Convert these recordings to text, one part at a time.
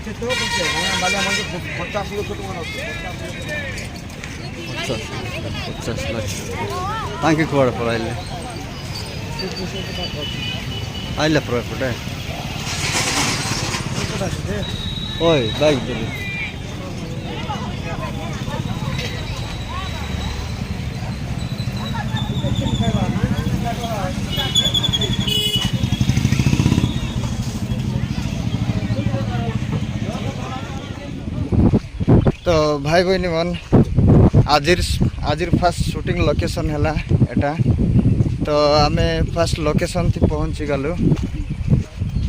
पचास लाख ताकि कुआड़े पर आइले आइले पर पटे ओए बाइक दे तो भाई बहनी मन आजिर फास्ट शूटिंग लोकेशन है एटा तो आमे फास्ट लोकेशन थी पहुँची गलु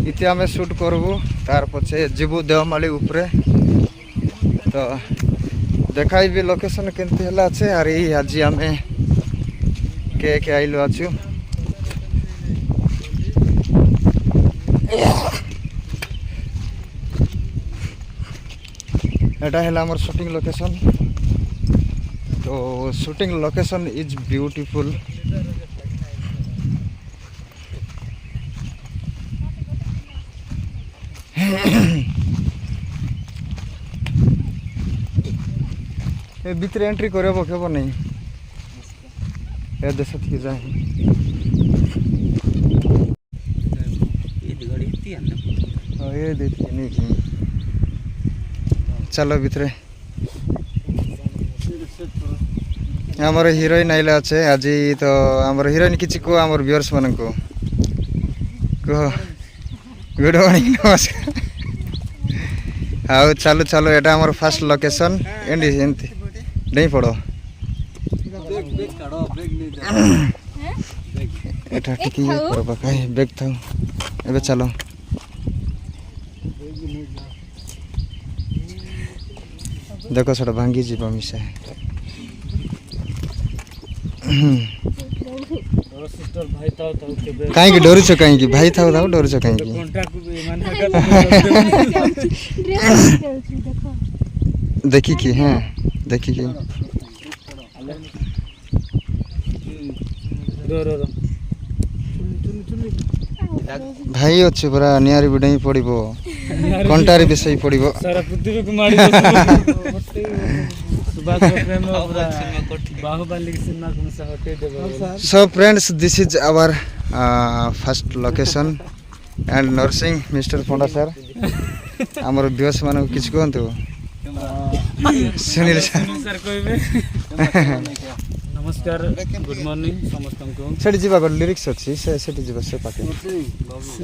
इति आमे शूट करबू तार पछे जीवु देवमाली उपरे तो देखाई भी लोकेशन केनती हला छे आर ई आज आमे के आइलो आछु एटा है आमर शूटिंग लोकेशन तो शूटिंग लोकेशन इज ब्यूटीफुल ए भीतर एंट्री करबो केबो नहीं ए देश थी जाए ये देती नहीं की चलो भीतर आमर हिरोइन आइला अच्छे आज तो आमर हिरोइन किसी को आमर व्यूअर्स मन को कह गुड मॉर्निंग नमस्कार हाँ चलो चलो एटा आमर फास्ट लोकेशन एंड एंती नहीं पड़ो एटा टिकी करबा काई बैग था एबे चलो देखो छोटा भांगी जीव मिसा कहीं डर छो कहीं भाई था डर छो कहीं देखी कि हाँ देखी कि भाई अच्छे पूरा नियारी बुढ़ा ही पड़ो कंटारी विषय पड़ो So friends, this is our first location and nursing Mr. Ponda sir. आमर व्यूअर्स मानक किछ कहंतु सुनील सर कहबे नमस्कार गुड मॉर्निंग समस्त को सेठी जीवा को लिरिक्स अछि सेठी जीवा से पाके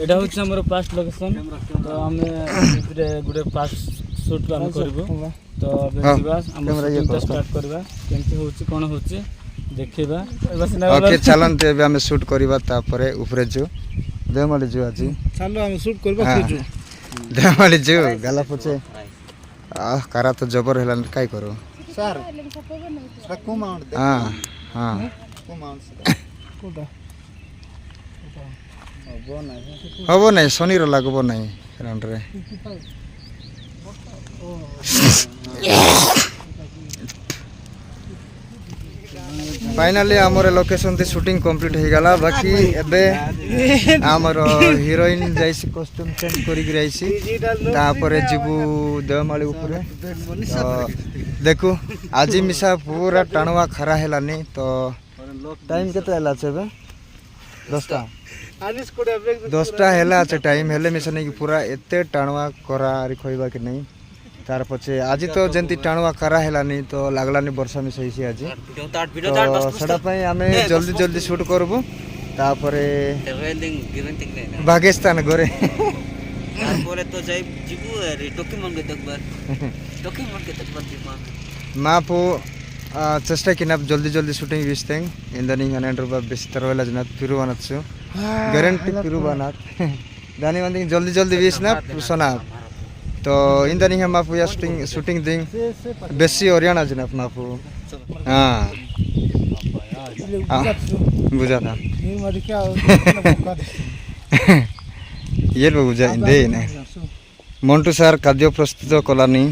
एटा होछ हमर पास्ट लोकेशन तो हमें इधरे गुडे पास्ट शूट हम करबो तो बेसिबा हम स्टार्ट करबा केनते होछि कोन होछि देखिबा ओके चलन ते हम शूट करबा ता परे ऊपर जो देवमाली जो आजी चलो हम शूट करबा जो देवमाली जो गाला पछे करा तो जबर हलन काय करो सर को माउंट दे हां हां को माउंट कोदा हबो नहीं सोनी रो लागबो नहीं राउंड रे फाइनली आमर लोकेशन ती शूटिंग कंप्लीट हो गला बाकी एबे आमर हीरोइन जाइसी कॉस्ट्यूम चेंज करी राइसी तापरे जीवु देवमाली ऊपर तो देखो आज मिसा पूरा टाणवा खरा हेलानी तो टाइम केते हला छबे 10टा 10टा हेला छ टाइम हेले मिसा नहीं पूरा एते टाणवा करा रि खोइबा के नहीं तार पछे आज तो जंती टाणवा करा हेलानी तो लागलानी वर्षा में सही से आज तो सडा पई हमें जल्दी जल्दी शूट करबो तापरे पाकिस्तान गोरे तारपरे तो जाई जीवु रे डॉक्यूमेंट के तक मापो चेष्टा किना जल्दी जल्दी शूटिंग विस्तेंग इंदनी हनेंडर बा बिस्तर वाला जनात पिरुवानछु गारंटी पिरुवानात दानी वंदिंग जल्दी जल्दी विसना सोना तो इंदनी हम मापो या शूटिंग दिंग बेसी ओरियाना जनात मापो हां बुझा था ये लोग बुझा दे ने मंटू सर खाद्य प्रस्तुत कलानी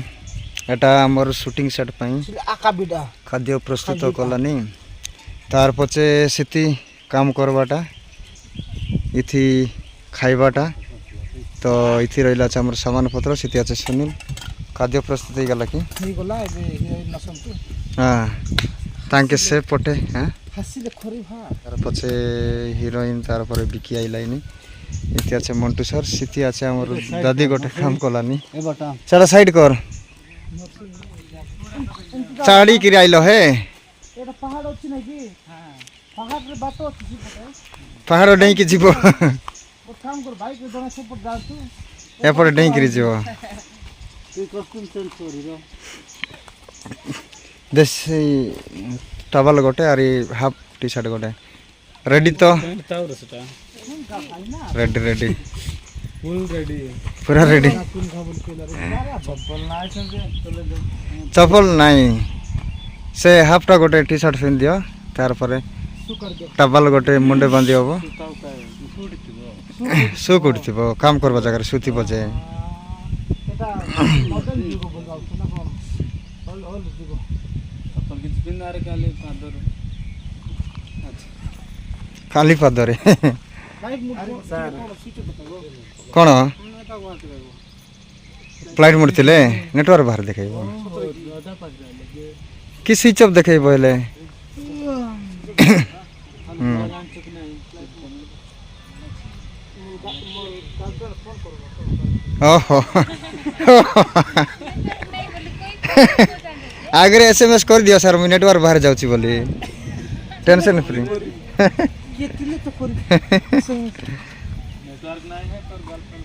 एटा हमर शूटिंग सेट पई खाद्य प्रस्तुत कलानी तार पछे सिटी काम करबाटा इथि खाइबाटा তো ইথি রইলা আছে আমার সামান পত্র সেটি আছে সুনীল খাদ্য প্রস্তুত হয়ে গেল কি ହେଇଗଲା ଏବେ ହିରୋଇନ୍ ଆସନ୍ତୁ হ্যাঁ তাঙ্কে সে পটে হ্যাঁ হাসিলে ଖରି ଭା তার পছে হিরোইন তারপরে বিকি আইলাইনি ইতি আছে মন্টু স্যার সিটি আছে আমার দাদি গোটে কাম কলানি ଏ ବଟା সেটা সাইড কর চাড়ি কিরি আইলো হে ଏଇଟା ପାହାଡ଼ ଅଛି ନାଇଁ କି ପାହାଡ଼ରେ ବାଟ ଅଛି ସେପଟେ পাহাড় ডেইকি যাব ଗୋଟେ କାମ କର ବାଇକ୍ରେ ଜଣେ ସେପଟେ ଯାଆନ୍ତୁ এরপরে ডেইকিরি যাব ତୁଇ କଷ୍ଟ୍ୟୁମ୍ ଚେଞ୍ଜ କରିବ দেশি টাওয়াল গোটে আর হাফ টি শার্ট গোটে রেডি তো রেডি রেডি ফুল ରେଡି পুরা রেডি ଚପଲ ନାହିଁ ସେମିତି চপল নাই সে হাফটা গোটে টি শার্ট পিন্ধ দিও তারপরে টাওয়াল গোটে মুন্ডে বাঁধি হব শু কুড়িথিব কাম করবা জায়গায় শুথিব যে ସେଟା ମଡେଲ ଯୁଗ ବୋଲି ଯାଉଛୁ ନା କ'ଣ ହଲ୍ ଯୁଗ ଚପଲ କିଛି ପିନ୍ଧାରେ କାଲି ପାଦରୁ খালি পাদরে ବାଇକ୍ ମୁଁ ସାର୍ ସୁଇଚ୍ ପକାଇବ কোণ ଏଟା ଗୁଆହାଟୀ ରହିବ ফ্লাইট মুড়িলে নেটওয়ার্ক বাহার দেখাইব ଅଧା ପାଦ ଲାଗେ কি সুইচ অফ দেখাইব হলে ଜାଣିଛୁ କି ନାହିଁ ଫୋନ୍ କରିବ ओहो आगे एसएमएस कर दियो सर मुझे नेटवर्क बाहर जाऊँ बोली टेंशन फ्री ये तिले तो कर नेटवर्क नहीं है तो गर्लफ्रेंड